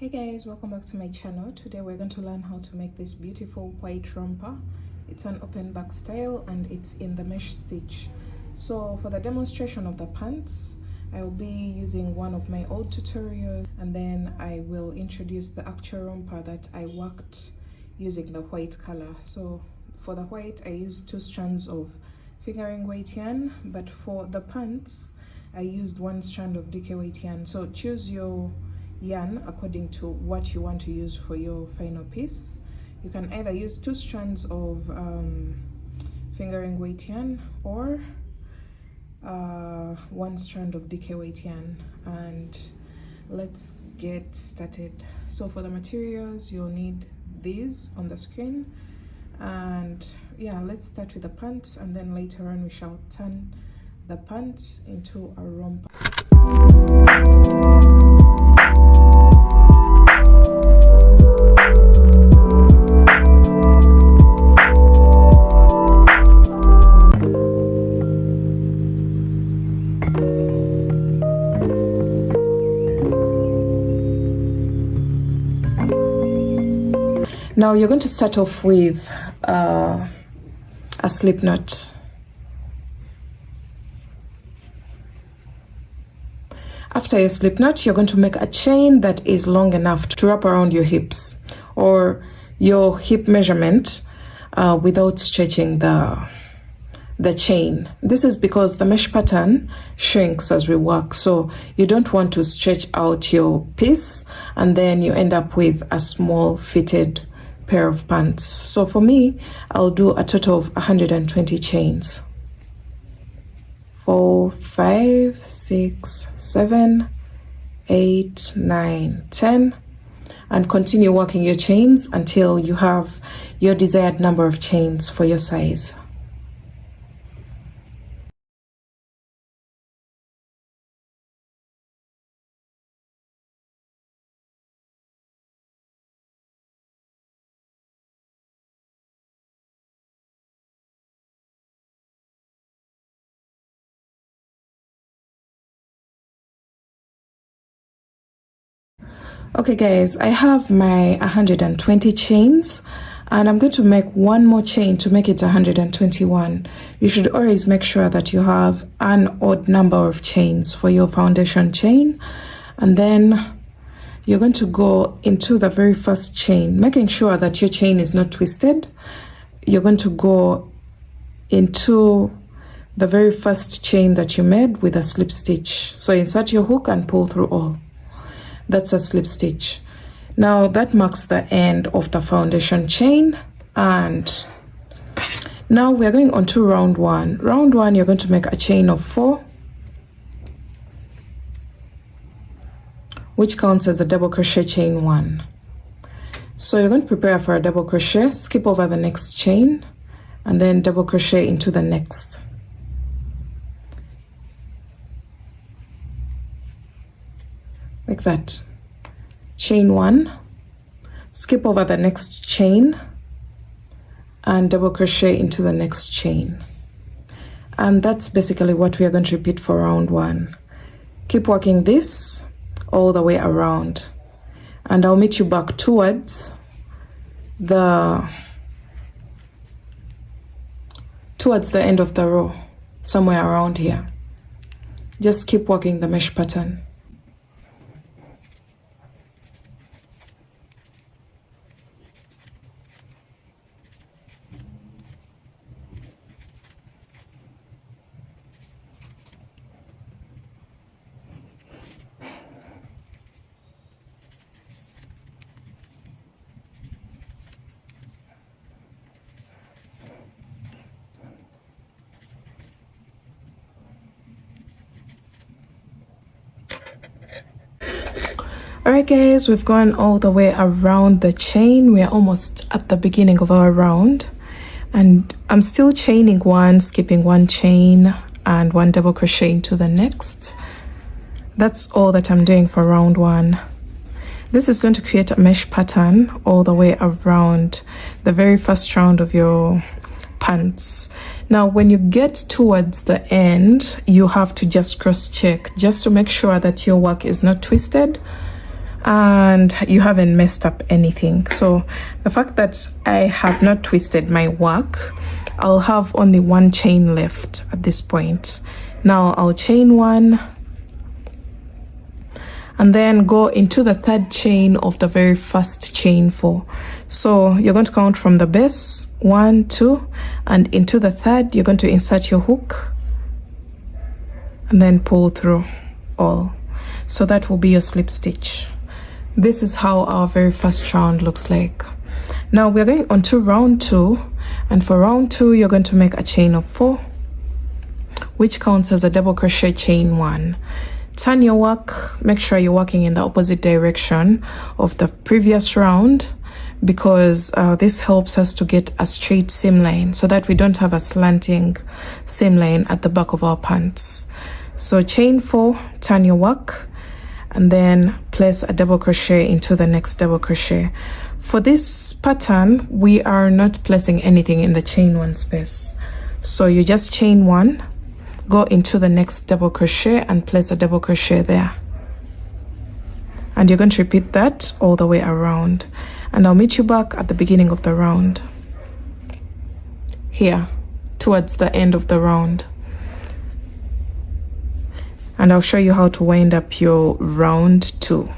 Hey guys, welcome back to my channel. Today we're going to learn how to make this beautiful white romper. It's an open back style and it's in the mesh stitch. So for the demonstration of the pants, I will be using one of my old tutorials, and then I will introduce the actual romper that I worked using the white color. So for the white, I used 2 strands of fingering weight yarn, but for the pants, I used 1 strand of DK weight yarn. So choose your yarn according to what you want to use for your final piece. You can either use 2 strands of fingering weight yarn or 1 strand of DK weight yarn. And let's get started. So for the materials, you'll need these on the screen, and yeah, let's start with the pants, and then later on we shall turn the pants into a romper. Now you're going to start off with a slip knot. After your slip knot, you're going to make a chain that is long enough to wrap around your hips or your hip measurement without stretching the chain. This is because the mesh pattern shrinks as we work, so you don't want to stretch out your piece and then you end up with a small fitted pair of pants. So for me, I'll do a total of 120 chains. 4, 5, 6, 7, 8, 9, 10, and continue working your chains until you have your desired number of chains for your size. Okay guys, I have my 120 chains and I'm going to make 1 more chain to make it 121. You should always make sure that you have an odd number of chains for your foundation chain, and then you're going to go into the very first chain, making sure that your chain is not twisted. You're going to go into the very first chain that you made with a slip stitch. So insert your hook and pull through all. That's a slip stitch. Now that marks the end of the foundation chain, and now we're going on to round 1. Round 1, you're going to make a chain of 4, which counts as a double crochet chain 1. So you're going to prepare for a double crochet, skip over the next chain, and then double crochet into the next. Like that. Chain 1, skip over the next chain, and double crochet into the next chain. And that's basically what we are going to repeat for round 1. Keep working this all the way around, and I'll meet you back towards the end of the row, somewhere around here. Just keep working the mesh pattern. Alright guys, we've gone all the way around the chain. We are almost at the beginning of our round, and I'm still chaining 1, skipping 1 chain and 1 double crochet into the next. That's all that I'm doing for round 1. This is going to create a mesh pattern all the way around the very first round of your pants. Now when you get towards the end, you have to just cross check just to make sure that your work is not twisted and you haven't messed up anything. So the fact that I have not twisted my work, I'll have only one chain left at this point. Now I'll chain one and then go into the third chain of the very first chain 4. So you're going to count from the base 1, 2, and into the third you're going to insert your hook and then pull through all. So that will be your slip stitch. This is how our very first round looks like. Now we're going on to round 2, and for round 2 you're going to make a chain of 4, which counts as a double crochet chain 1. Turn your work, make sure you're working in the opposite direction of the previous round, because this helps us to get a straight seam line so that we don't have a slanting seam line at the back of our pants. So chain 4, turn your work, and then place a double crochet into the next double crochet. For this pattern, we are not placing anything in the chain 1 space. So you just chain 1, go into the next double crochet and place a double crochet there. And you're going to repeat that all the way around. And I'll meet you back at the beginning of the round. Here, towards the end of the round. And I'll show you how to wind up your round 2.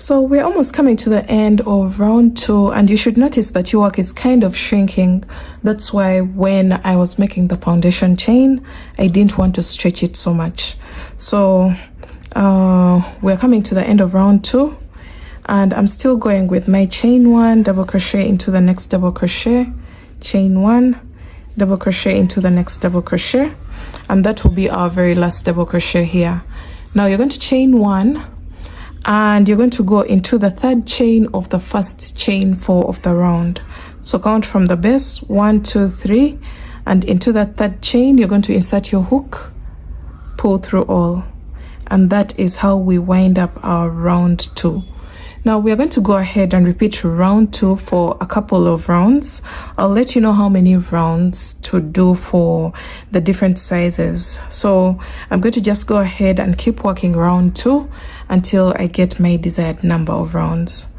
So we're almost coming to the end of round 2, and you should notice that your work is kind of shrinking. That's why when I was making the foundation chain, I didn't want to stretch it so much. So we're coming to the end of round 2, and I'm still going with my chain 1, double crochet into the next double crochet, chain 1, double crochet into the next double crochet, and that will be our very last double crochet here. Now you're going to chain 1, and you're going to go into the third chain of the first chain 4 of the round. So count from the base 1, 2, 3, and into that third chain you're going to insert your hook, pull through all, and that is how we wind up our round 2. Now we are going to go ahead and repeat round 2 for a couple of rounds. I'll let you know how many rounds to do for the different sizes. So I'm going to just go ahead and keep working round 2 until I get my desired number of rounds.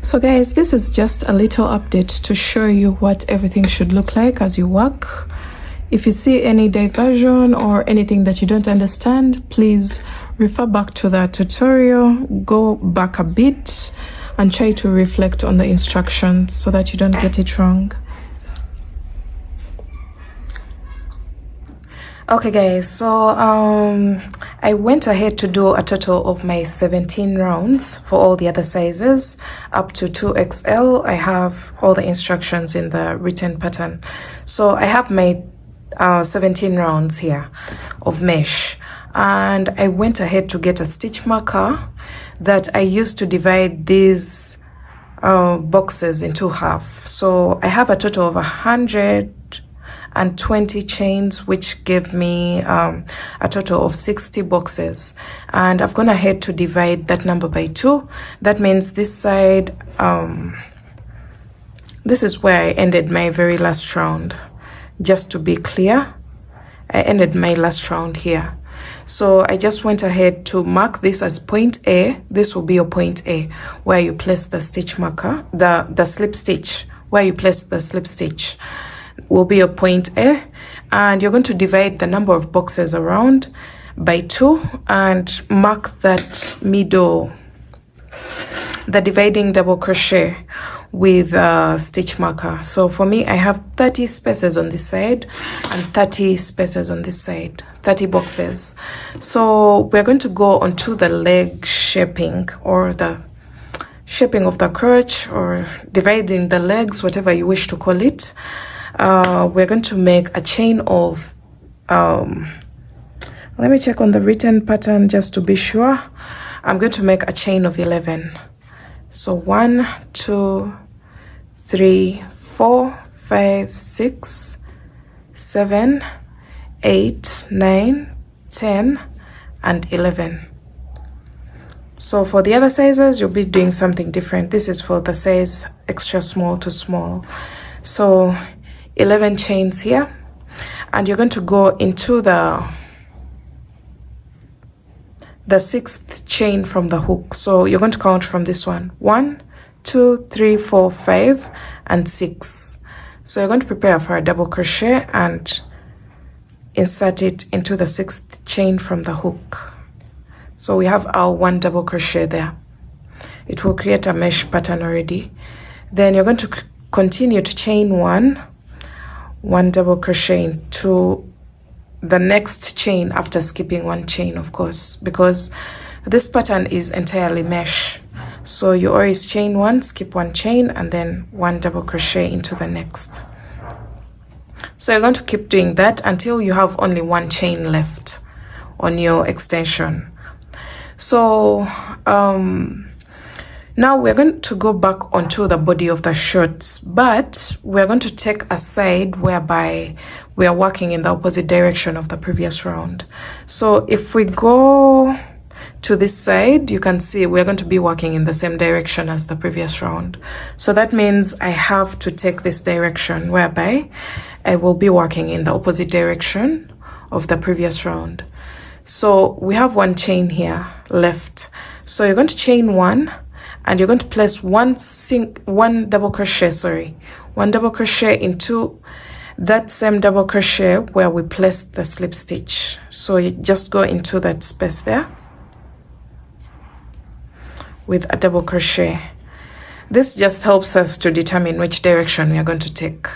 So guys, this is just a little update to show you what everything should look like as you work. If you see any diversion or anything that you don't understand, please refer back to that tutorial, go back a bit and try to reflect on the instructions so that you don't get it wrong. Okay guys, so I went ahead to do a total of my 17 rounds for all the other sizes up to 2XL. I have all the instructions in the written pattern. So I have my 17 rounds here of mesh, and I went ahead to get a stitch marker that I used to divide these boxes into half. So I have a total of 120 chains, which gave me a total of 60 boxes, and I've gone ahead to divide that number by 2. That means this side, this is where I ended my very last round. Just to be clear, I ended my last round here. So I just went ahead to mark this as point A. This will be your point A, where you place the stitch marker, the slip stitch, where you place the slip stitch will be your point A, and you're going to divide the number of boxes around by 2 and mark that middle the dividing double crochet with a stitch marker. So for me, I have 30 spaces on this side and 30 spaces on this side, 30 boxes. So we're going to go onto the leg shaping, or the shaping of the crotch, or dividing the legs, whatever you wish to call it. We're going to make a chain of let me check on the written pattern just to be sure. I'm going to make a chain of 11. So 1, 2, 3, 4, 5, 6, 7, 8, 9, 10, and 11. So for the other sizes, you'll be doing something different. This is for the size extra small to small. So 11 chains here, and you're going to go into the 6th chain from the hook. So you're going to count from this one: 1, 2, 3, 4, 5, and 6. So you're going to prepare for a double crochet and insert it into the 6th chain from the hook. So we have our 1 double crochet there. It will create a mesh pattern already. Then you're going to continue to chain 1 double crochet into the next chain after skipping 1 chain, of course, because this pattern is entirely mesh. So you always chain 1, skip 1 chain, and then 1 double crochet into the next. So you're going to keep doing that until you have only 1 chain left on your extension. So now we're going to go back onto the body of the shorts, but we're going to take a side whereby we are working in the opposite direction of the previous round. So if we go to this side, you can see we're going to be working in the same direction as the previous round. So that means I have to take this direction whereby I will be working in the opposite direction of the previous round. So we have 1 chain here left. So you're going to chain 1, and you're going to place one double crochet, 1 double crochet into that same double crochet where we placed the slip stitch. So you just go into that space there with a double crochet. This just helps us to determine which direction we are going to take.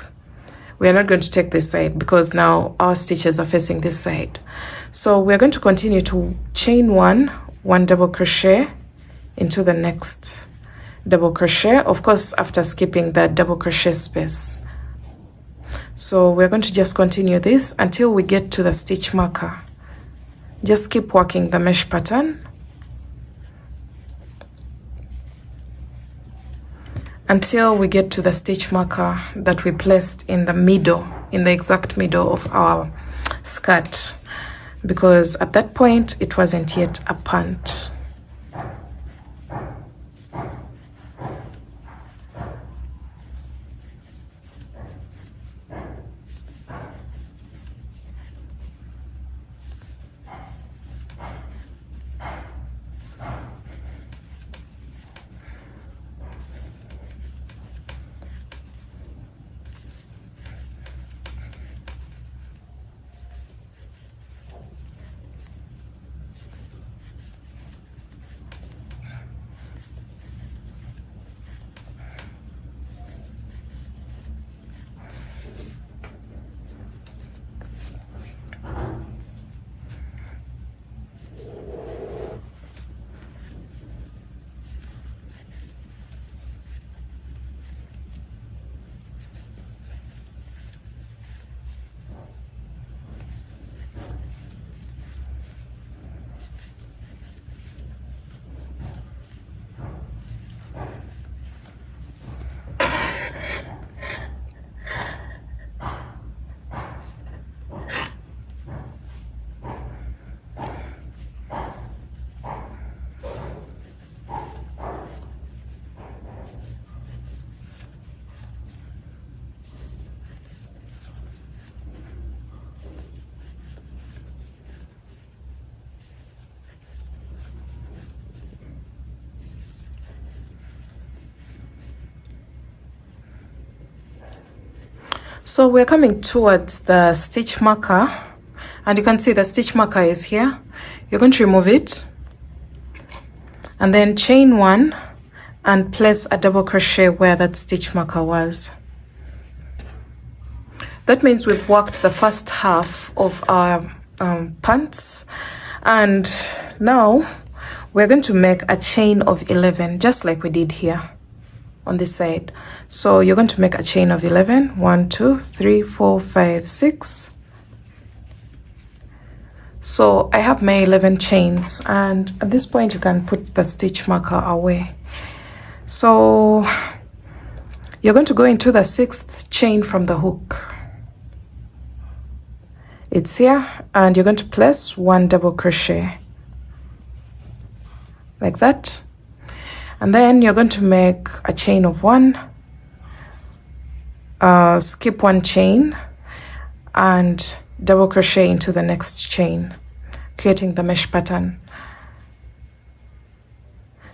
We are not going to take this side because now our stitches are facing this side. So we're going to continue to chain 1 double crochet into the next double crochet, of course after skipping that double crochet space. So we're going to just continue this until we get to the stitch marker. Just keep working the mesh pattern until we get to the stitch marker that we placed in the middle, in the exact middle of our skirt, because at that point it wasn't yet a pant. So we're coming towards the stitch marker, and you can see the stitch marker is here. You're going to remove it and then chain 1 and place a double crochet where that stitch marker was. That means we've worked the first half of our pants, and now we're going to make a chain of 11 just like we did here on this side. So you're going to make a chain of 11. 1 2 3 4 5 6. So I have my 11 chains, and at this point you can put the stitch marker away. So you're going to go into the 6th chain from the hook. It's here, and you're going to place 1 double crochet like that, and then you're going to make a chain of 1, skip 1 chain and double crochet into the next chain, creating the mesh pattern.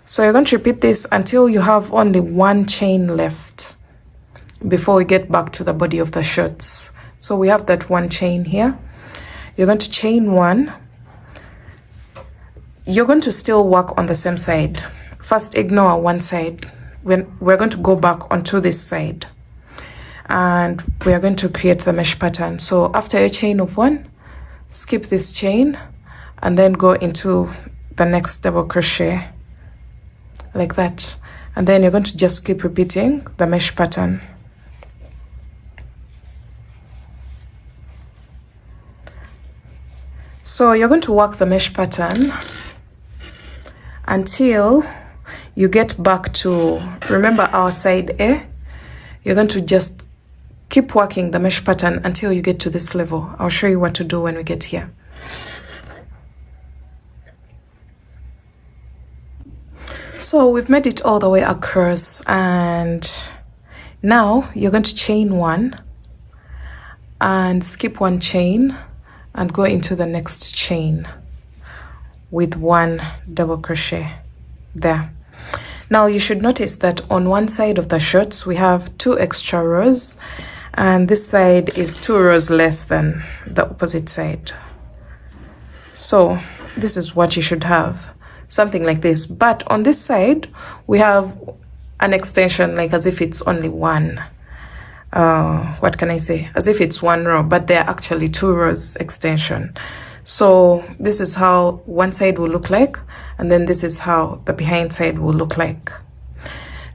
So you're going to repeat this until you have only 1 chain left before we get back to the body of the shorts. So we have that 1 chain here. You're going to chain 1. You're going to still work on the same side. First, ignore one side. We're going to go back onto this side, and we are going to create the mesh pattern. So after your chain of 1, skip this chain and then go into the next double crochet like that, and then you're going to just keep repeating the mesh pattern. So you're going to work the mesh pattern until you get back to, remember our side A. You're going to just keep working the mesh pattern until you get to this level. I'll show you what to do when we get here. So we've made it all the way across, and now you're going to chain 1 and skip 1 chain and go into the next chain with 1 double crochet there. Now you should notice that on one side of the shorts we have 2 extra rows, and this side is 2 rows less than the opposite side. So this is what you should have, something like this. But on this side we have an extension, like as if it's only 1. What can I say? As if it's 1 row, but they're actually 2 rows extension. So this is how one side will look like, and then this is how the behind side will look like.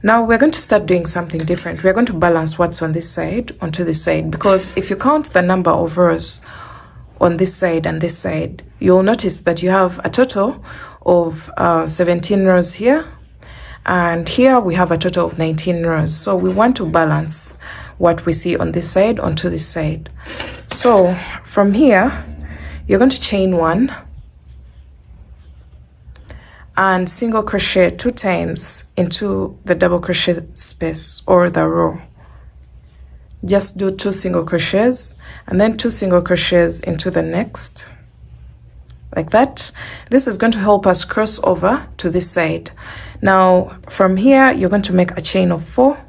Now we're going to start doing something different. We're going to balance what's on this side onto this side, because if you count the number of rows on this side and this side, you'll notice that you have a total of 17 rows here, and here we have a total of 19 rows. So we want to balance what we see on this side onto this side. So from here you're going to chain 1 and single crochet 2 times into the double crochet space or the row. Just do 2 single crochets and then 2 single crochets into the next, like that. This is going to help us cross over to this side. Now from here you're going to make a chain of 4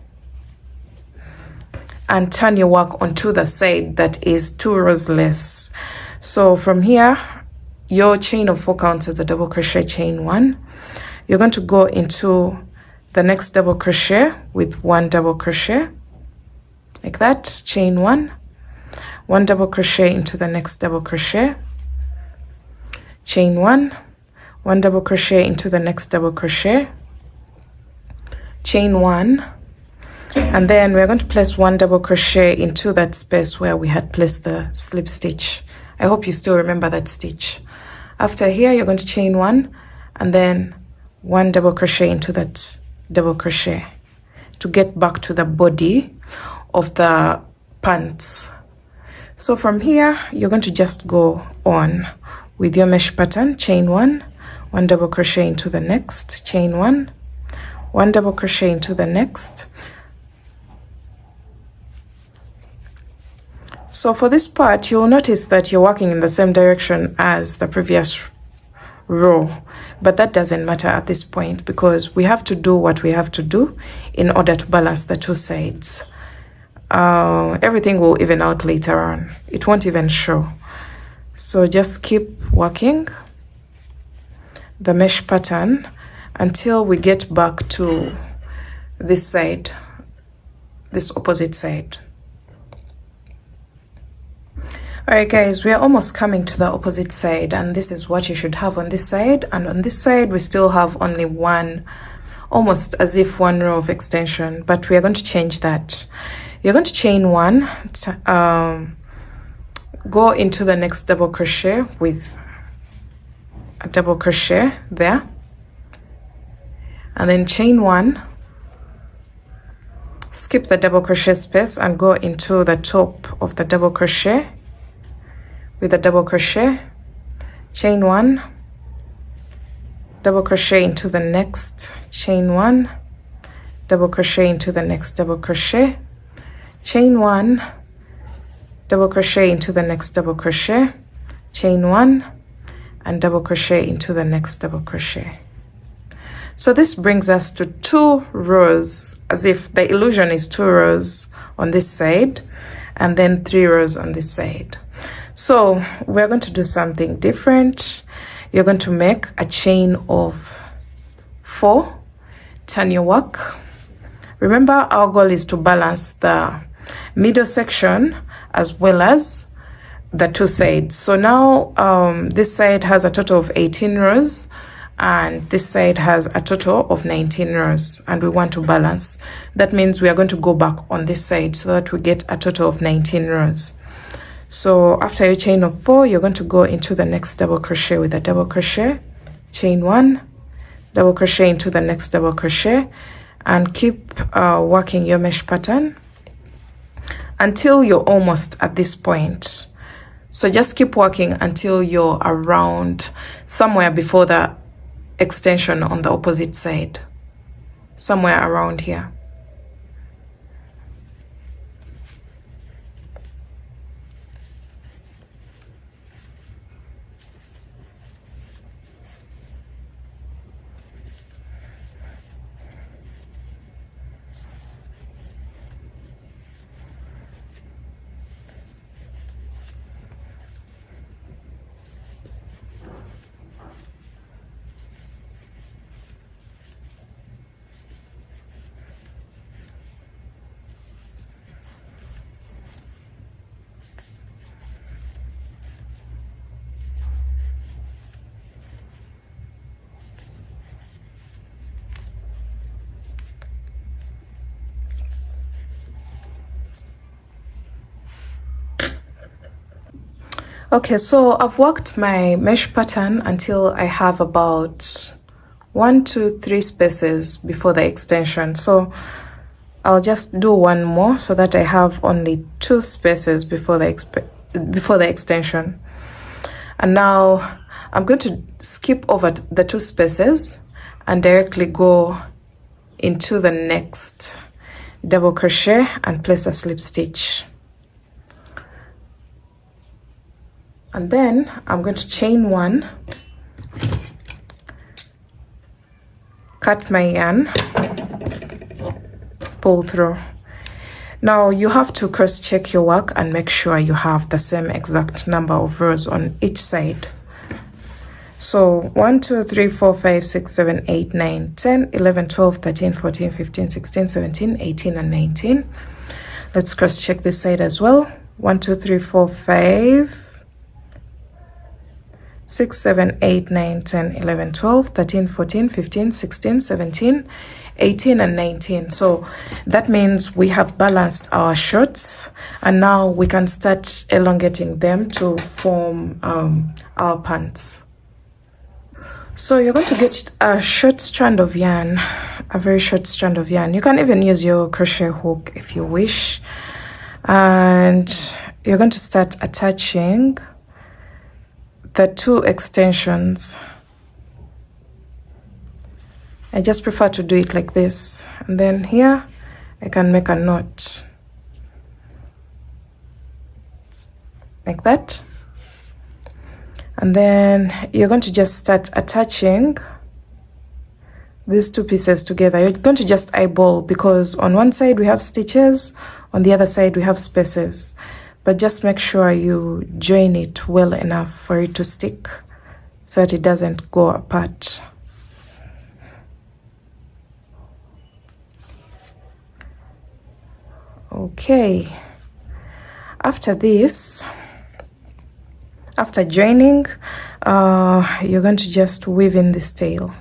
and turn your work onto the side that is 2 rows less. So from here your chain of 4 counts as a double crochet chain 1. You're going to go into the next double crochet with 1 double crochet like that, chain 1, 1 double crochet into the next double crochet, chain 1, 1 double crochet into the next double crochet, chain 1, and then we're going to place 1 double crochet into that space where we had placed the slip stitch. I hope you still remember that stitch. After here you're going to chain 1 and then 1 double crochet into that double crochet to get back to the body of the pants. So from here you're going to just go on with your mesh pattern, chain 1, 1 double crochet into the next, chain 1, 1 double crochet into the next. So for this part you'll notice that you're working in the same direction as the previous row, but that doesn't matter at this point because we have to do what we have to do in order to balance the 2 sides. Everything will even out later on. It won't even show. So just keep working the mesh pattern until we get back to this side, this opposite side. Alright guys, we are almost coming to the opposite side, and this is what you should have on this side. And on this side we still have only one, almost as if one row of extension, but we are going to change that. You're going to chain one, go into the next double crochet with a double crochet there, and then chain one, skip the double crochet space and go into the top of the double crochet with a double crochet, chain one, double crochet into the next, chain one, double crochet into the next double crochet, chain one, double crochet into the next double crochet, chain one, and double crochet into the next double crochet. So this brings us to 2 rows, as if the illusion is 2 rows on this side and then 3 rows on this side. So we're going to do something different. You're going to make a chain of 4, turn your work. Remember, our goal is to balance the middle section as well as the 2 sides. So now this side has a total of 18 rows and this side has a total of 19 rows, and we want to balance. That means we are going to go back on this side so that we get a total of 19 rows. So after your chain of 4, you're going to go into the next double crochet with a double crochet, chain 1, double crochet into the next double crochet, and keep working your mesh pattern until you're almost at this point. So just keep working until you're around somewhere before the extension on the opposite side, somewhere around here. Okay, so I've worked my mesh pattern until I have about 1, 2, 3 spaces before the extension. So I'll just do one more so that I have only 2 spaces before the extension. And now I'm going to skip over the 2 spaces and directly go into the next double crochet and place a slip stitch. And then I'm going to chain 1, cut my yarn, pull through. Now you have to cross check your work and make sure you have the same exact number of rows on each side. So 1, 2, 3, 4, 5, 6, 7, 8, 9, 10, 11, 12, 13, 14, 15, 16, 17, 18, and 19. Let's cross check this side as well. 1, 2, 3, 4, 5, 6, 7, 8, 9, 10, 11, 12, 13, 14, 15, 16, 17, 18, and 19. So that means we have balanced our shorts, and now we can start elongating them to form our pants. So you're going to get a short strand of yarn, a very short strand of yarn. You can even use your crochet hook if you wish. And you're going to start attaching the 2 extensions. I just prefer to do it like this, and then here I can make a knot like that, and then you're going to just start attaching these 2 pieces together. You're going to just eyeball, because on one side we have stitches, on the other side we have spaces, but just make sure you join it well enough for it to stick so that it doesn't go apart. Okay, after this, after joining, you're going to just weave in this tail.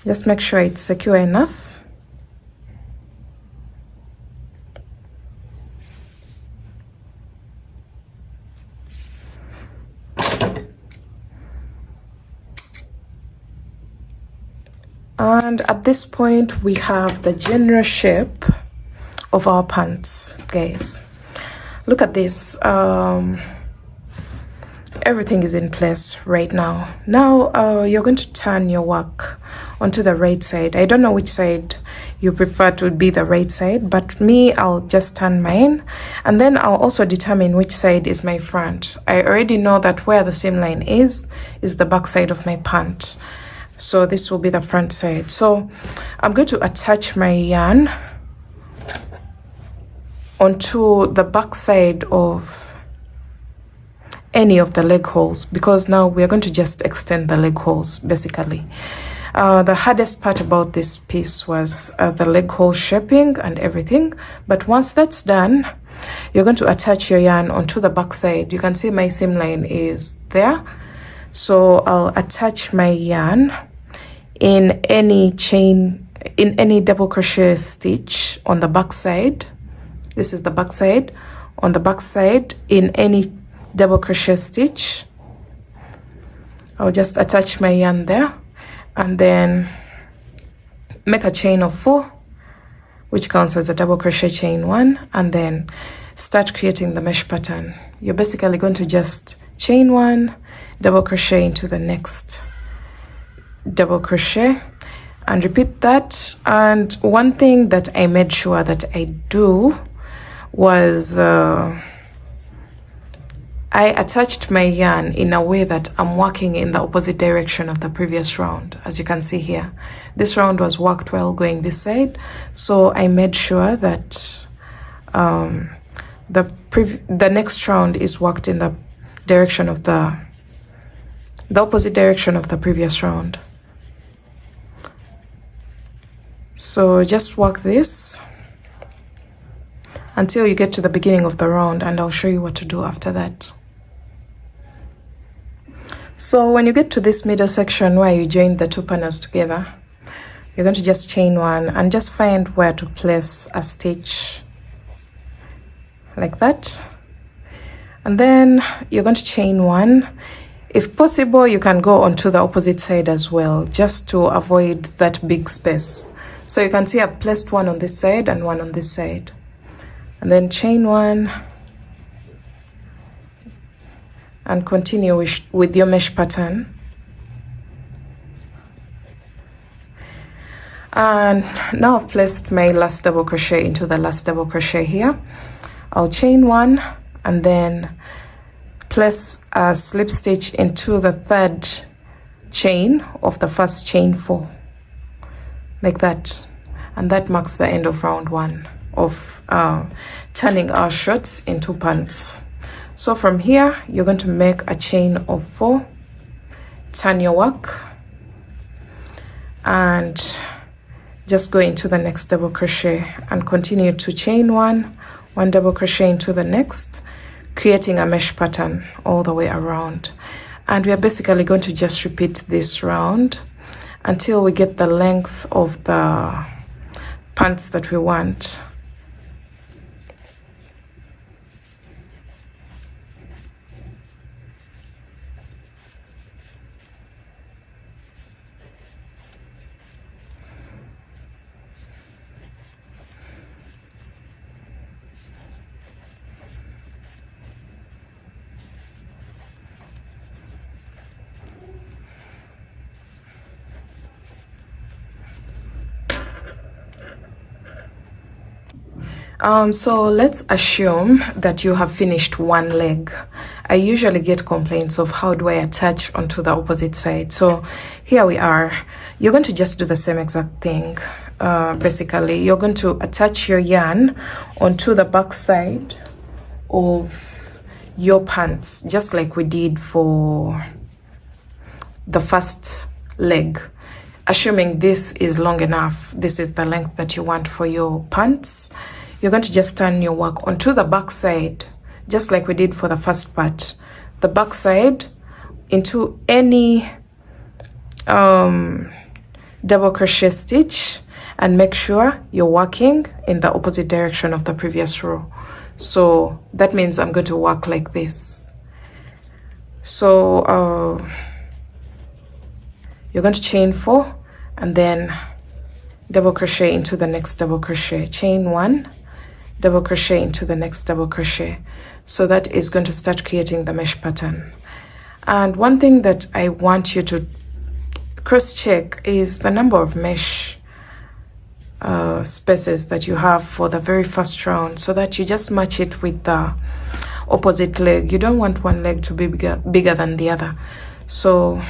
Just make sure it's secure enough. And at this point, we have the general shape of our pants, guys. Look at this. Everything is in place right now. Now you're going to turn your work onto the right side. I don't know which side you prefer to be the right side, but me, I'll just turn mine, and then I'll also determine which side is my front. I already know that where the seam line is the back side of my pant, so this will be the front side. So I'm going to attach my yarn onto the back side of any of the leg holes, because now we are going to just extend the leg holes basically. The hardest part about this piece was the leg hole shaping and everything, but once that's done, you're going to attach your yarn onto the back side. You can see my seam line is there, so I'll attach my yarn in any double crochet stitch on the back side. This is the back side. On the back side, in any double crochet stitch, I'll just attach my yarn there and then make a chain of 4, which counts as a double crochet chain 1, and then start creating the mesh pattern. You're basically going to just chain 1, double crochet into the next double crochet, and repeat that. And one thing that I made sure that I do was I attached my yarn in a way that I'm working in the opposite direction of the previous round. As you can see here, this round was worked while going this side, so I made sure that the next round is worked in the direction of the opposite direction of the previous round. So just work this until you get to the beginning of the round, and I'll show you what to do after that. So when you get to this middle section where you join the 2 panels together, you're going to just chain 1 and just find where to place a stitch like that, and then you're going to chain 1. If possible, you can go onto the opposite side as well, just to avoid that big space. So you can see I've placed 1 on this side and 1 on this side, and then chain 1 and continue with your mesh pattern. And now I've placed my last double crochet into the last double crochet here. I'll chain 1 and then place a slip stitch into the 3rd chain of the first chain 4, like that, and that marks the end of round 1 of turning our shorts into pants. So from here, you're going to make a chain of 4, turn your work, and just go into the next double crochet and continue to chain 1 double crochet into the next, creating a mesh pattern all the way around. And we are basically going to just repeat this round until we get the length of the pants that we want. So let's assume that you have finished 1 leg. I usually get complaints of how do I attach onto the opposite side. So here we are. You're going to just do the same exact thing. Basically, you're going to attach your yarn onto the back side of your pants, just like we did for the first leg. Assuming this is long enough, this is the length that you want for your pants, you're going to just turn your work onto the back side, just like we did for the first part. The back side into any double crochet stitch, and make sure you're working in the opposite direction of the previous row. So that means I'm going to work like this. So you're going to chain 4 and then double crochet into the next double crochet, chain 1, double crochet into the next double crochet. So that is going to start creating the mesh pattern. And one thing that I want you to cross check is the number of mesh spaces that you have for the very first round, so that you just match it with the opposite leg. You don't want one leg to be bigger than the other. So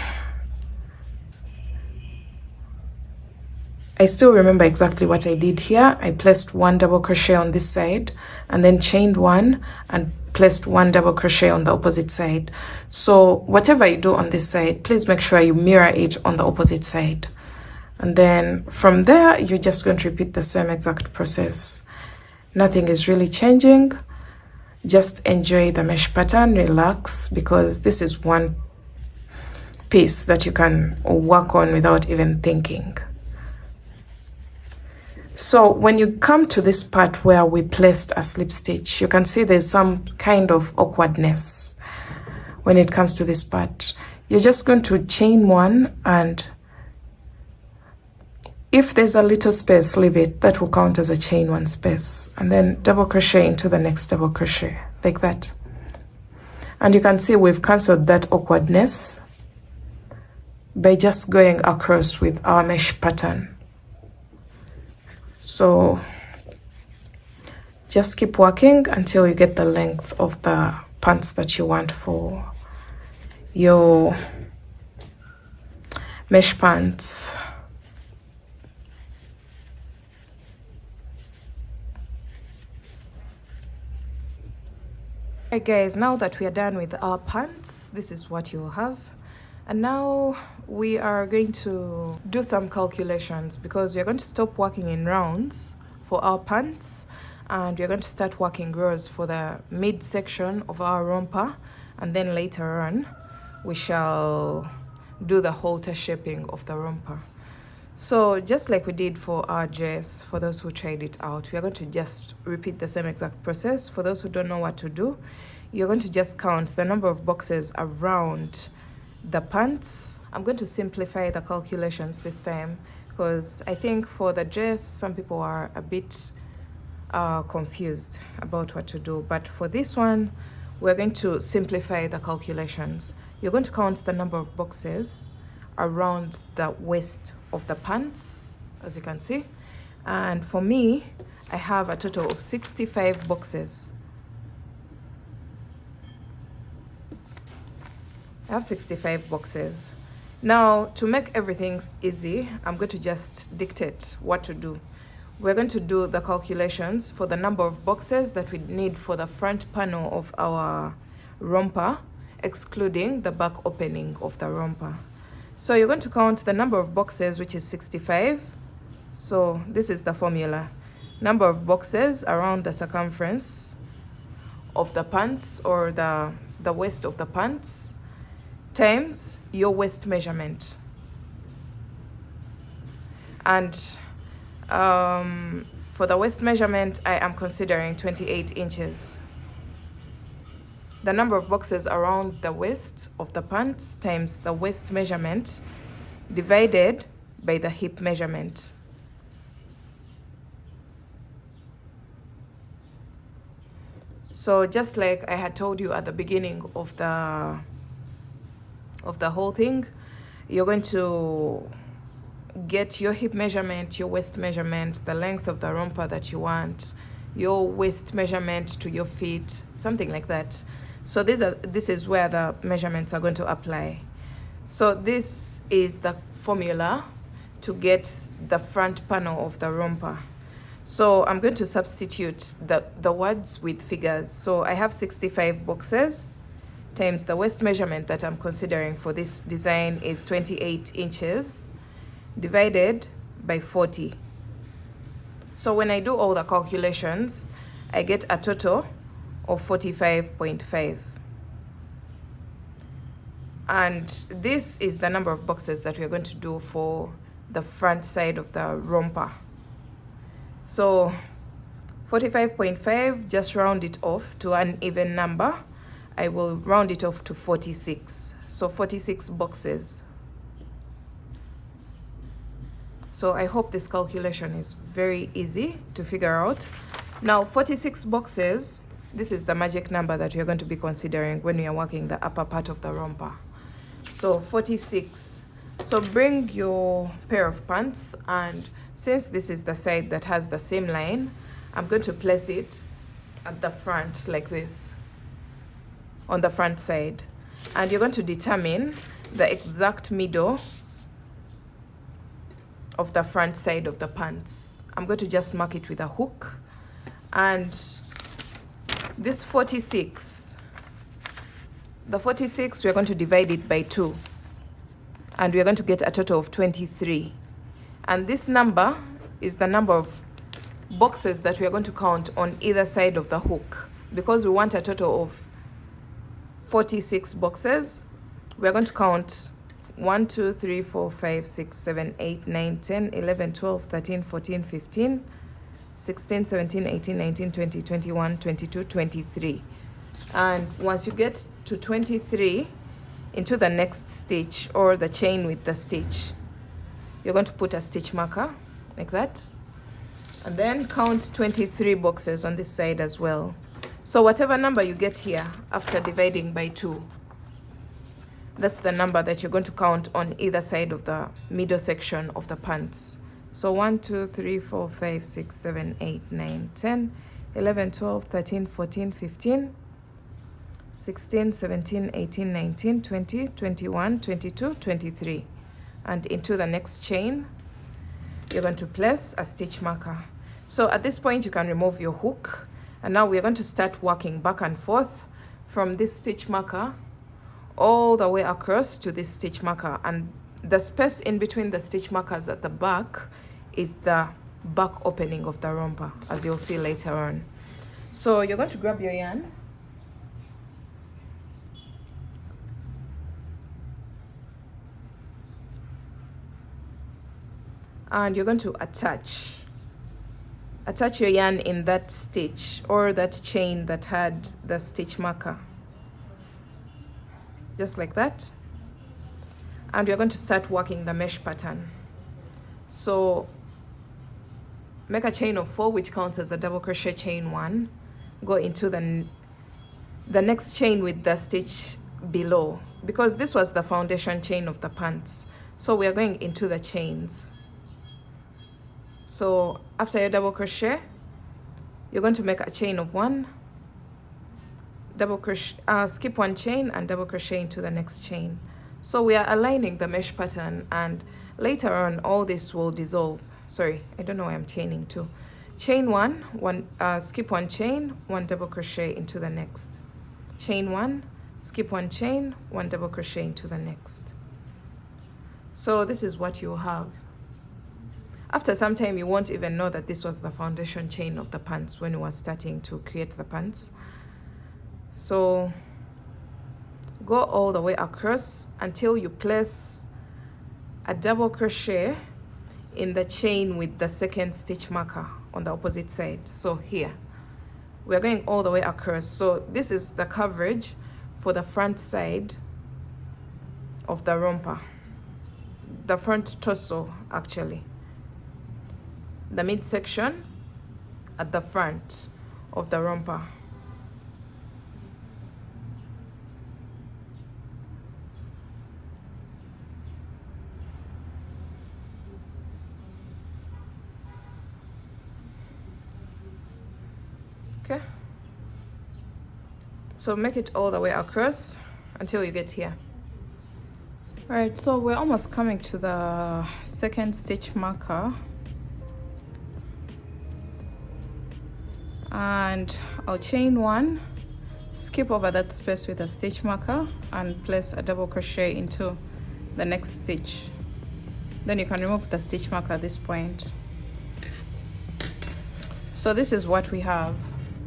I still remember exactly what I did here. I placed 1 double crochet on this side and then chained 1 and placed 1 double crochet on the opposite side. So whatever you do on this side, please make sure you mirror it on the opposite side. And then from there, you're just going to repeat the same exact process. Nothing is really changing. Just enjoy the mesh pattern, relax, because this is one piece that you can work on without even thinking. So when you come to this part where we placed a slip stitch, you can see there's some kind of awkwardness when it comes to this part. You're just going to chain 1, and if there's a little space, leave it. That will count as a chain 1 space, and then double crochet into the next double crochet like that. And you can see we've cancelled that awkwardness by just going across with our mesh pattern. So just keep working until you get the length of the pants that you want for your mesh pants. Alright guys, now that we are done with our pants, this is what you will have. And now we are going to do some calculations, because we're going to stop working in rounds for our pants and we're going to start working rows for the mid section of our romper, and then later on we shall do the halter shaping of the romper. So just like we did for our dress, for those who tried it out, we are going to just repeat the same exact process. For those who don't know what to do, you're going to just count the number of boxes around the pants. I'm going to simplify the calculations this time, because I think for the dress some people are a bit confused about what to do, but for this one we're going to simplify the calculations. You're going to count the number of boxes around the waist of the pants, as you can see, and for me I have a total of 65 boxes. I have 65 boxes. Now, to make everything easy, I'm going to just dictate what to do. We're going to do the calculations for the number of boxes that we need for the front panel of our romper, excluding the back opening of the romper. So you're going to count the number of boxes, which is 65. So this is the formula. Number of boxes around the circumference of the pants, or the waist of the pants, times your waist measurement. And for the waist measurement, I am considering 28 inches. The number of boxes around the waist of the pants times the waist measurement divided by the hip measurement. So just like I had told you at the beginning of the whole thing, you're going to get your hip measurement, your waist measurement, the length of the romper that you want, your waist measurement to your feet, something like that. So this is where the measurements are going to apply. So this is the formula to get the front panel of the romper. So I'm going to substitute the words with figures. So I have 65 boxes times the waist measurement that I'm considering for this design is 28 inches divided by 40. So when I do all the calculations, I get a total of 45.5. And this is the number of boxes that we're going to do for the front side of the romper. So 45.5, just round it off to an even number. I will round it off to 46. So 46 boxes. So I hope this calculation is very easy to figure out. Now 46 boxes, this is the magic number that you're going to be considering when you're working the upper part of the romper. So 46. So bring your pair of pants, and since this is the side that has the same line, I'm going to place it at the front like this, on the front side. And you're going to determine the exact middle of the front side of the pants. I'm going to just mark it with a hook. And this 46, the 46, we're going to divide it by 2. And we're going to get a total of 23. And this number is the number of boxes that we are going to count on either side of the hook. Because we want a total of 46 boxes, we're going to count 1, 2, 3, 4, 5, 6, 7, 8, 9, 10, 11, 12, 13, 14, 15, 16, 17, 18, 19, 20, 21, 22, 23. And once you get to 23, into the next stitch or the chain with the stitch, you're going to put a stitch marker like that, and then count 23 boxes on this side as well. So whatever number you get here after dividing by 2, that's the number that you're going to count on either side of the middle section of the pants. So 1, 2, 3, 4, 5, 6, 7, 8, 9, 10, 11, 12, 13, 14, 15, 16, 17, 18, 19, 20, 21, 22, 23. And into the next chain, you're going to place a stitch marker. So at this point, you can remove your hook. And now we're going to start working back and forth from this stitch marker all the way across to this stitch marker. And the space in between the stitch markers at the back is the back opening of the romper, as you'll see later on. So you're going to grab your yarn. And you're going to attach your yarn in that stitch or that chain that had the stitch marker, just like that. And we're going to start working the mesh pattern. So make a chain of 4, which counts as a double crochet chain 1. Go into the next chain with the stitch below, because this was the foundation chain of the pants. So we are going into the chains. So after your double crochet, you're going to make a chain of 1, double crochet, skip 1 chain and double crochet into the next chain. So we are aligning the mesh pattern, and later on all this will dissolve. Sorry, I don't know why I'm chaining to. Chain 1, skip 1 chain, 1 double crochet into the next. Chain 1, skip 1 chain, 1 double crochet into the next. So this is what you have. After some time, you won't even know that this was the foundation chain of the pants when you were starting to create the pants. So go all the way across until you place a double crochet in the chain with the second stitch marker on the opposite side. So here, we're going all the way across. So this is the coverage for the front side of the romper, the front torso actually. The midsection at the front of the romper. Okay. So make it all the way across until you get here. All right, so we're almost coming to the second stitch marker. And I'll chain 1, skip over that space with a stitch marker and place a double crochet into the next stitch. Then you can remove the stitch marker at this point. So this is what we have.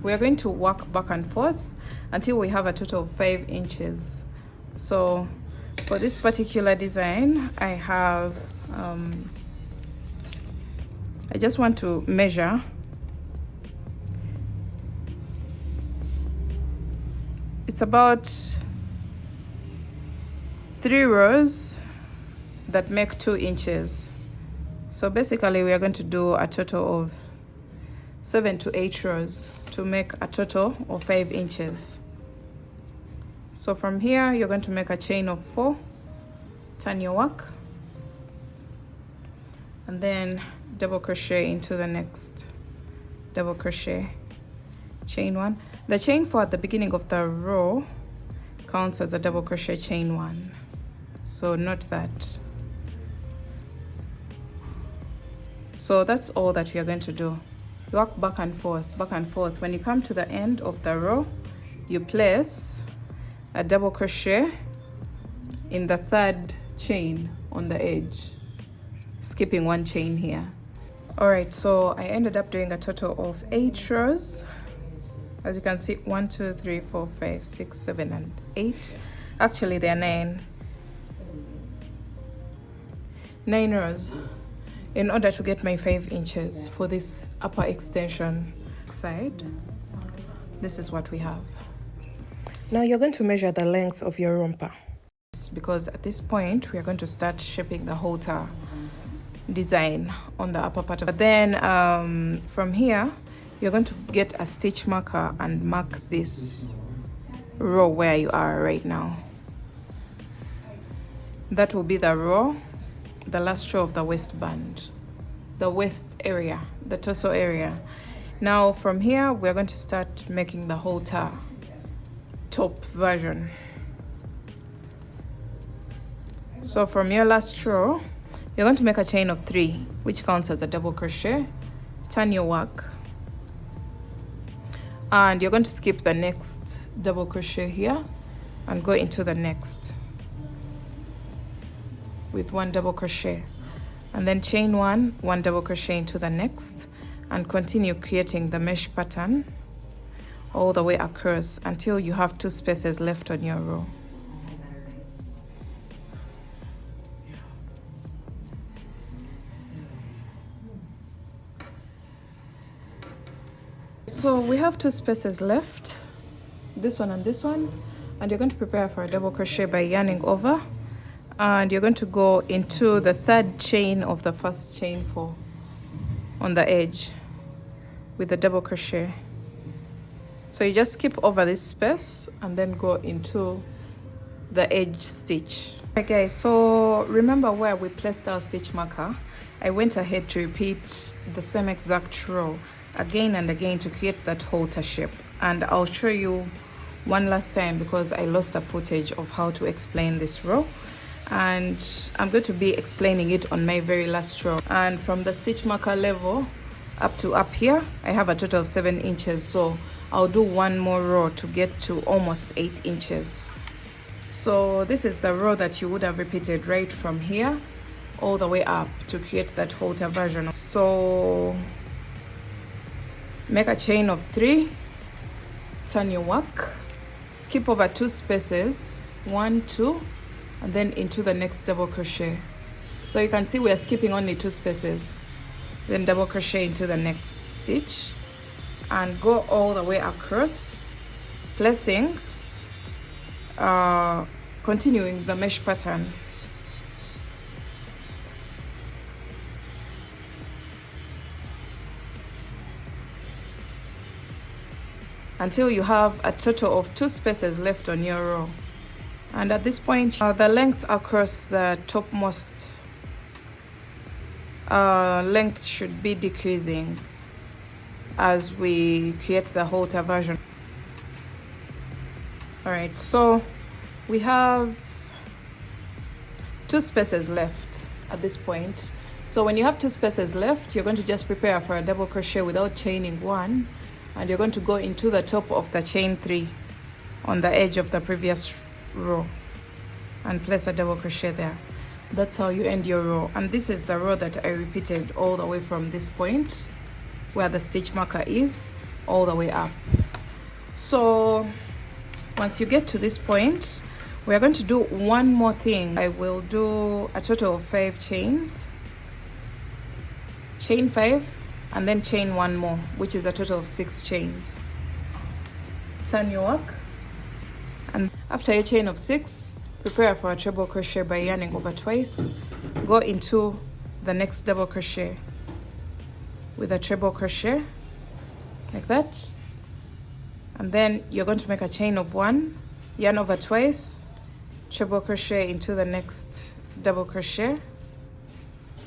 We are going to work back and forth until we have a total of 5 inches. So for this particular design, I have I just want to measure. It's about 3 rows that make 2 inches. So basically we are going to do a total of 7 to 8 rows to make a total of 5 inches. So from here you're going to make a chain of 4, turn your work, and then double crochet into the next double crochet, chain 1. The chain 4 at the beginning of the row counts as a double crochet chain 1, so note that. So that's all that we are going to do. Work back and forth, back and forth. When you come to the end of the row, you place a double crochet in the 3rd chain on the edge, skipping 1 chain here. Alright, so I ended up doing a total of 8 rows. As you can see, 1, 2, 3, 4, 5, 6, 7, and 8. Actually, there are 9 rows in order to get my 5 inches for this upper extension side. This is what we have. Now you're going to measure the length of your romper, because at this point we are going to start shaping the halter design on the upper part. But then from here you're going to get a stitch marker and mark this row where you are right now. That will be the row, the last row of the waistband, the waist area, the torso area. Now from here we're going to start making the halter top version. So from your last row you're going to make a chain of 3, which counts as a double crochet, turn your work, and you're going to skip the next double crochet here and go into the next with 1 double crochet, and then chain 1 double crochet into the next, and continue creating the mesh pattern all the way across until you have 2 spaces left on your row. So we have 2 spaces left, this one and this one, and you're going to prepare for a double crochet by yarning over, and you're going to go into the 3rd chain of the 1st chain 4 on the edge with the double crochet. So you just skip over this space and then go into the edge stitch. Okay, so remember where we placed our stitch marker. I went ahead to repeat the same exact row again and again to create that halter shape, and I'll show you one last time because I lost a footage of how to explain this row, and I'm going to be explaining it on my very last row. And from the stitch marker level up to up here I have a total of 7 inches, so I'll do 1 more row to get to almost 8 inches. So this is the row that you would have repeated right from here all the way up to create that halter version. So make a chain of 3, turn your work, skip over 2 spaces, 1, 2, and then into the next double crochet. So you can see we are skipping only 2 spaces, then double crochet into the next stitch and go all the way across, placing continuing the mesh pattern. Until you have a total of 2 spaces left on your row. And at this point, the length across the topmost length should be decreasing as we create the halter version. Alright, so we have 2 spaces left at this point. So when you have 2 spaces left, you're going to just prepare for a double crochet without chaining 1, and you're going to go into the top of the chain 3 on the edge of the previous row and place a double crochet there. That's how you end your row, and this is the row that I repeated all the way from this point where the stitch marker is, all the way up. So once you get to this point, we are going to do one more thing. I will do a total of 5 chains, chain 5, and then chain 1 more, which is a total of 6 chains. Turn your work, and after your chain of 6, prepare for a treble crochet by yarning over twice. Go into the next double crochet with a treble crochet like that, and then you're going to make a chain of 1, yarn over twice, treble crochet into the next double crochet,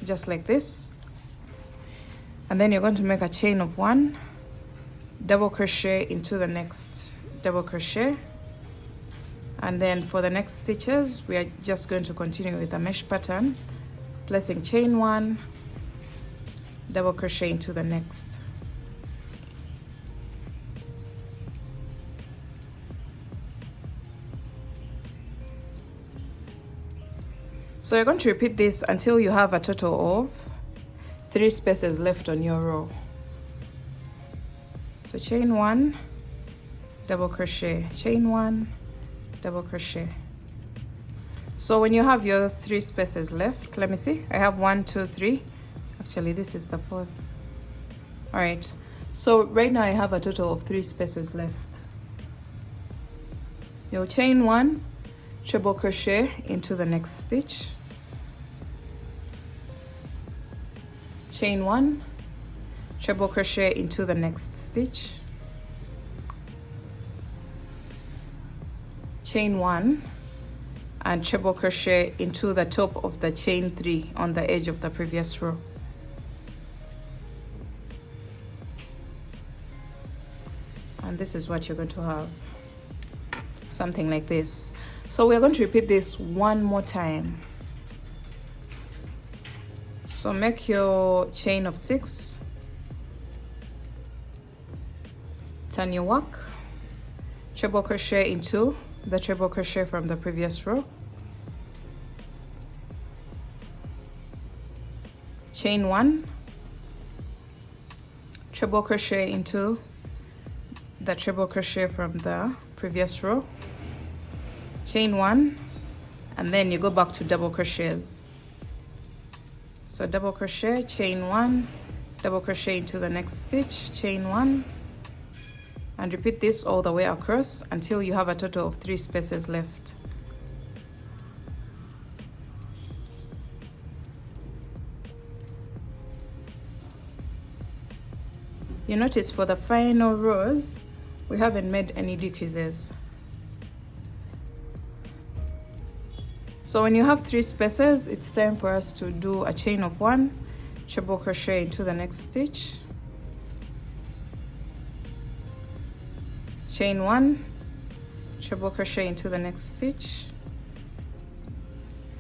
just like this, and then you're going to make a chain of 1, double crochet into the next double crochet, and then for the next stitches we are just going to continue with the mesh pattern, placing chain 1, double crochet into the next. So you're going to repeat this until you have a total of 3 spaces left on your row. So chain 1, double crochet, chain 1, double crochet. So when you have your 3 spaces left, let me see, I have 1, 2, 3. Actually, this is the 4th. All right, so right now I have a total of 3 spaces left. You'll chain 1, treble crochet into the next stitch, chain 1, treble crochet into the next stitch, chain 1, and treble crochet into the top of the chain 3 on the edge of the previous row. And this is what you're going to have, something like this. So we're going to repeat this one more time. So make your chain of 6, turn your work, treble crochet into the treble crochet from the previous row, chain 1, treble crochet into the treble crochet from the previous row, chain 1, and then you go back to double crochets. So double crochet, chain 1, double crochet into the next stitch, chain 1, and repeat this all the way across until you have a total of 3 spaces left. You notice for the final rows we haven't made any decreases. So when you have 3 spaces, it's time for us to do a chain of 1, treble crochet into the next stitch, chain 1, treble crochet into the next stitch,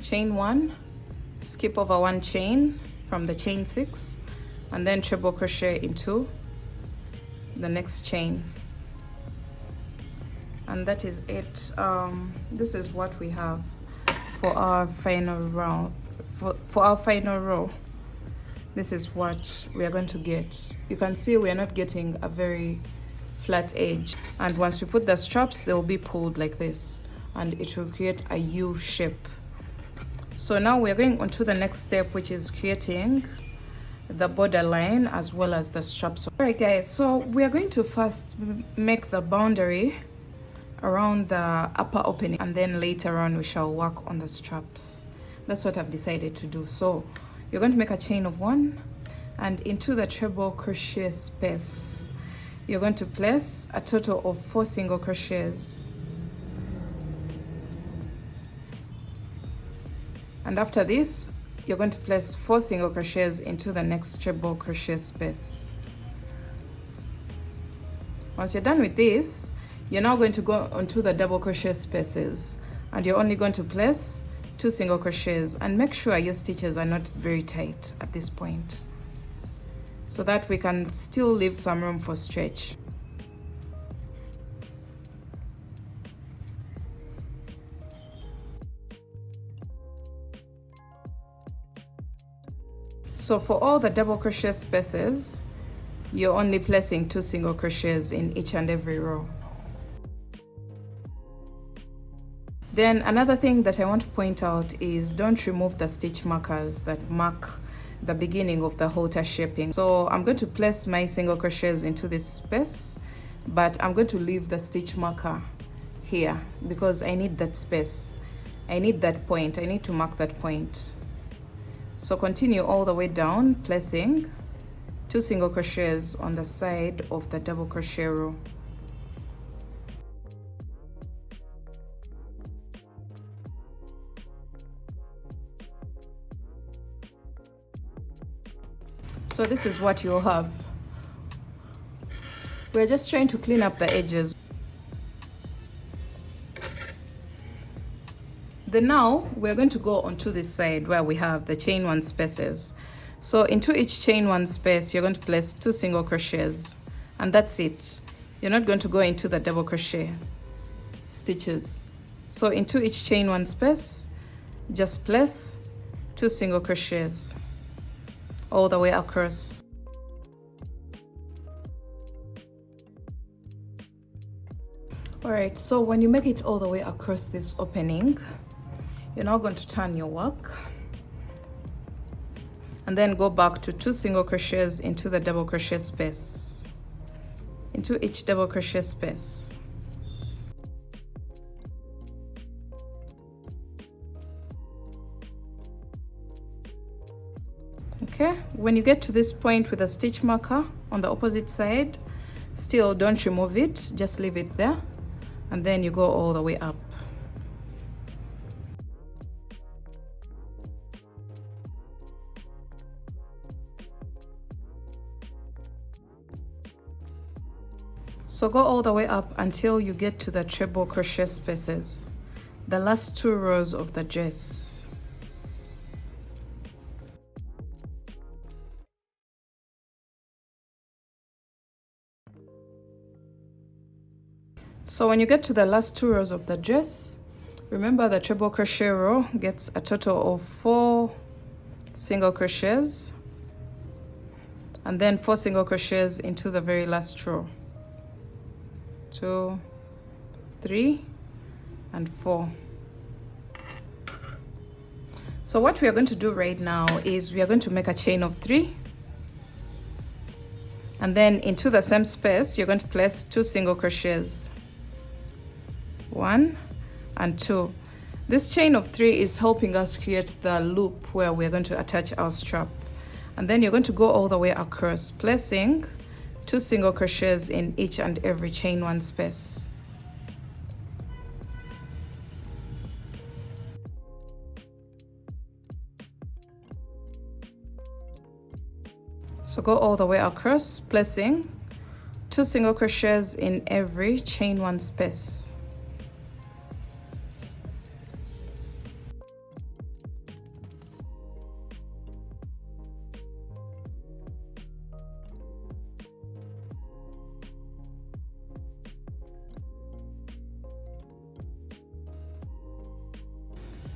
chain 1, skip over 1 chain from the chain 6, and then treble crochet into the next chain. And that is it. This is what we have for our final round. For our final row, this is what we are going to get. You can see we are not getting a very flat edge, and once we put the straps, they will be pulled like this and it will create a U shape. So now we're going on to the next step, which is creating the border line as well as the straps. All right guys, so we are going to first make the boundary around the upper opening, and then later on we shall work on the straps. That's what I've decided to do. So you're going to make a chain of 1, and into the treble crochet space you're going to place a total of 4 single crochets, and after this you're going to place 4 single crochets into the next treble crochet space. Once you're done with this, you're now going to go onto the double crochet spaces, and you're only going to place 2 single crochets, and make sure your stitches are not very tight at this point so that we can still leave some room for stretch. So for all the double crochet spaces, you're only placing 2 single crochets in each and every row. Then another thing that I want to point out is don't remove the stitch markers that mark the beginning of the halter shaping. So I'm going to place my single crochets into this space, but I'm going to leave the stitch marker here because I need that space. I need that point. I need to mark that point. So continue all the way down, placing 2 single crochets on the side of the double crochet row. So this is what you'll have. We're just trying to clean up the edges. Then now we're going to go onto this side where we have the chain 1 spaces. So into each chain 1 space, you're going to place 2 single crochets, and that's it. You're not going to go into the double crochet stitches. So into each chain 1 space, just place 2 single crochets all the way across. All right, so when you make it all the way across this opening, you're now going to turn your work and then go back to 2 single crochets into the double crochet space, into each double crochet space. Okay, when you get to this point with a stitch marker on the opposite side, still don't remove it, just leave it there, and then you go all the way up. So go all the way up until you get to the treble crochet spaces, the last 2 rows of the dress. So when you get to the last 2 rows of the dress, remember the treble crochet row gets a total of 4 single crochets and then 4 single crochets into the very last row. 2, 3, and 4. So what we are going to do right now is we are going to make a chain of 3, and then into the same space you're going to place 2 single crochets, 1 and 2. This chain of 3 is helping us create the loop where we're going to attach our strap, and then you're going to go all the way across, placing 2 single crochets in each and every chain 1 space. So go all the way across, placing 2 single crochets in every chain 1 space.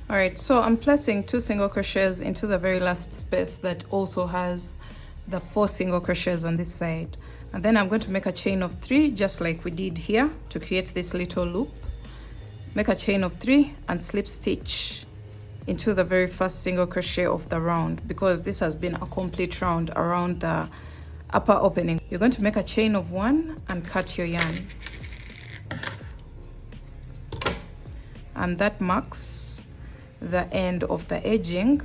All right, so I'm placing 2 single crochets into the very last space that also has the 4 single crochets on this side, and then I'm going to make a chain of 3 just like we did here to create this little loop. Make a chain of 3 and slip stitch into the very first single crochet of the round, because this has been a complete round around the upper opening. You're going to make a chain of 1 and cut your yarn, and that marks the end of the edging,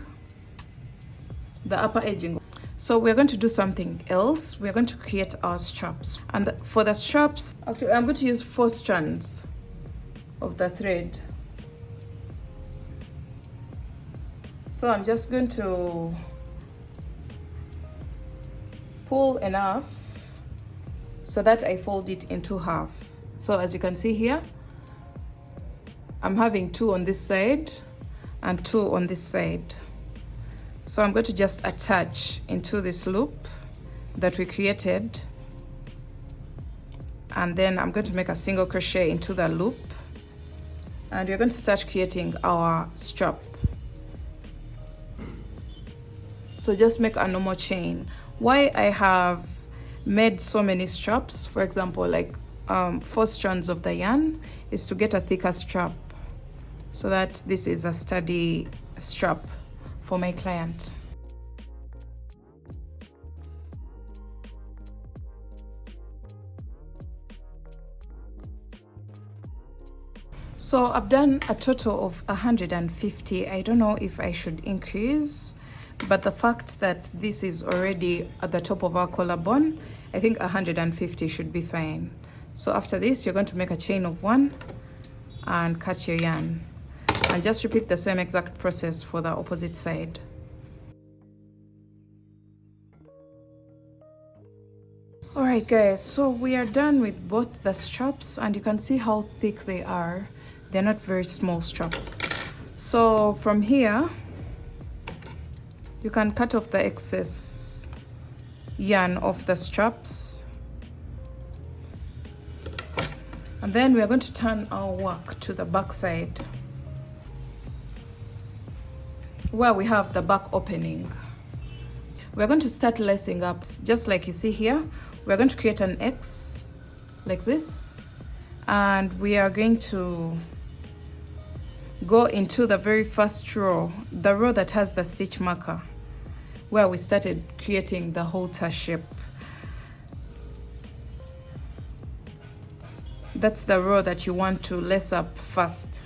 the upper edging. So we're going to do something else. We're going to create our straps, and for the straps, actually I'm going to use 4 strands of the thread. So I'm just going to pull enough so that I fold it into half. So as you can see here, I'm having 2 on this side and 2 on this side. So I'm going to just attach into this loop that we created, and then I'm going to make a single crochet into the loop, and we're going to start creating our strap. So just make a normal chain. Why I have made so many straps, for example, like 4 strands of the yarn, is to get a thicker strap, so that this is a sturdy strap for my client. So I've done a total of 150. I don't know if I should increase, but the fact that this is already at the top of our collarbone, I think 150 should be fine. So after this, you're going to make a chain of 1 and cut your yarn, and just repeat the same exact process for the opposite side. Alright guys, so we are done with both the straps, and you can see how thick they are. They're not very small straps. So from here, you can cut off the excess yarn off the straps. And then we are going to turn our work to the back side, where we have the back opening. We're going to start lacing up, just like you see here. We're going to create an X like this, and we are going to go into the very first row, the row that has the stitch marker, where we started creating the halter shape. That's the row that you want to lace up first.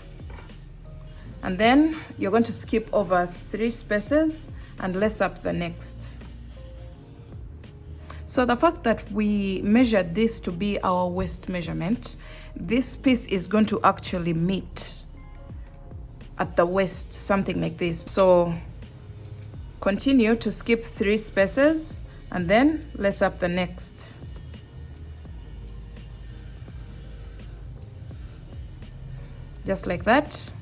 And then you're going to skip over 3 spaces and lace up the next. So the fact that we measured this to be our waist measurement, this piece is going to actually meet at the waist, something like this. So continue to skip 3 spaces and then lace up the next. Just like that.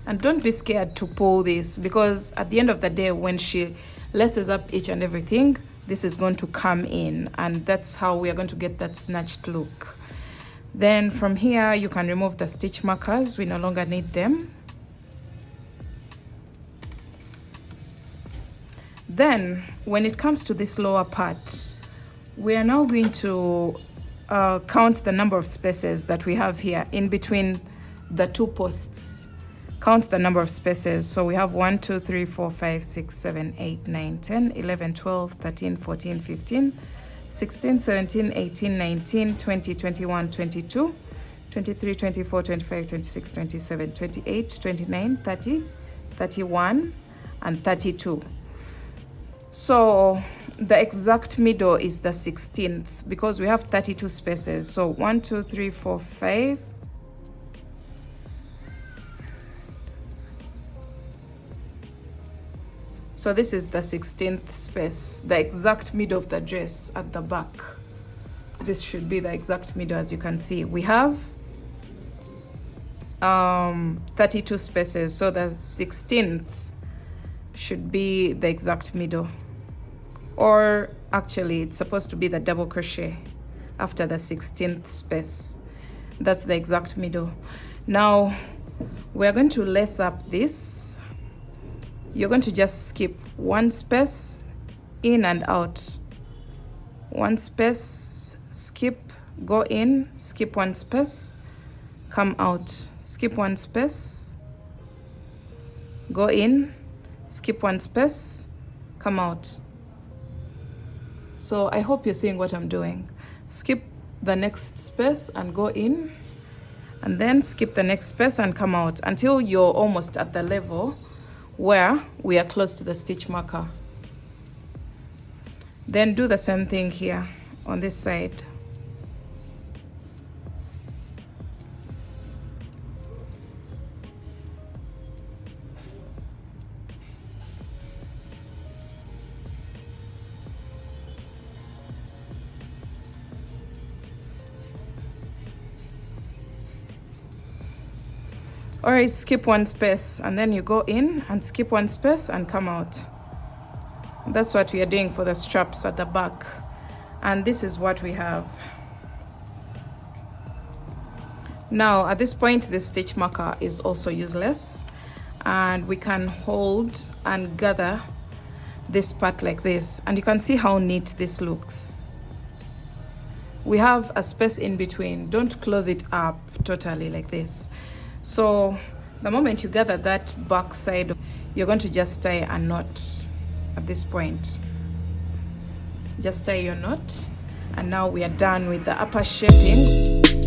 And don't be scared to pull this, because at the end of the day, when she laces up each and everything, this is going to come in, and that's how we are going to get that snatched look. Then from here, you can remove the stitch markers. We no longer need them. Then when it comes to this lower part, we are now going to count the number of spaces that we have here in between the 2 posts. Count the number of spaces. So we have 1, 2, 3, 4, 5, 6, 7, 8, 9, 10, 11, 12, 13, 14, 15, 16, 17, 18, 19, 20, 21, 22, 23, 24, 25, 26, 27, 28, 29, 30, 31, and 32. So the exact middle is the 16th, because we have 32 spaces. So 1, 2, 3, 4, 5. So this is the 16th space, the exact middle of the dress at the back. This should be the exact middle. As you can see, we have 32 spaces. So the 16th should be the exact middle, or actually it's supposed to be the double crochet after the 16th space. That's the exact middle. Now we're going to lace up this. You're going to just skip 1 space in and out. 1 space, skip, go in, skip 1 space, come out, skip 1 space, go in, skip 1 space, come out. So I hope you're seeing what I'm doing. Skip the next space and go in, and then skip the next space and come out until you're almost at the level where we are close to the stitch marker. Then do the same thing here on this side. Or skip 1 space and then you go in and skip 1 space and come out. That's what we are doing for the straps at the back. And this is what we have. Now at this point, the stitch marker is also useless, and we can hold and gather this part like this, and you can see how neat this looks. we have a space in between. Don't close it up totally like this. So the moment you gather that back side, you're going to just tie a knot at this point. Just tie your knot, and now we are done with the upper shaping.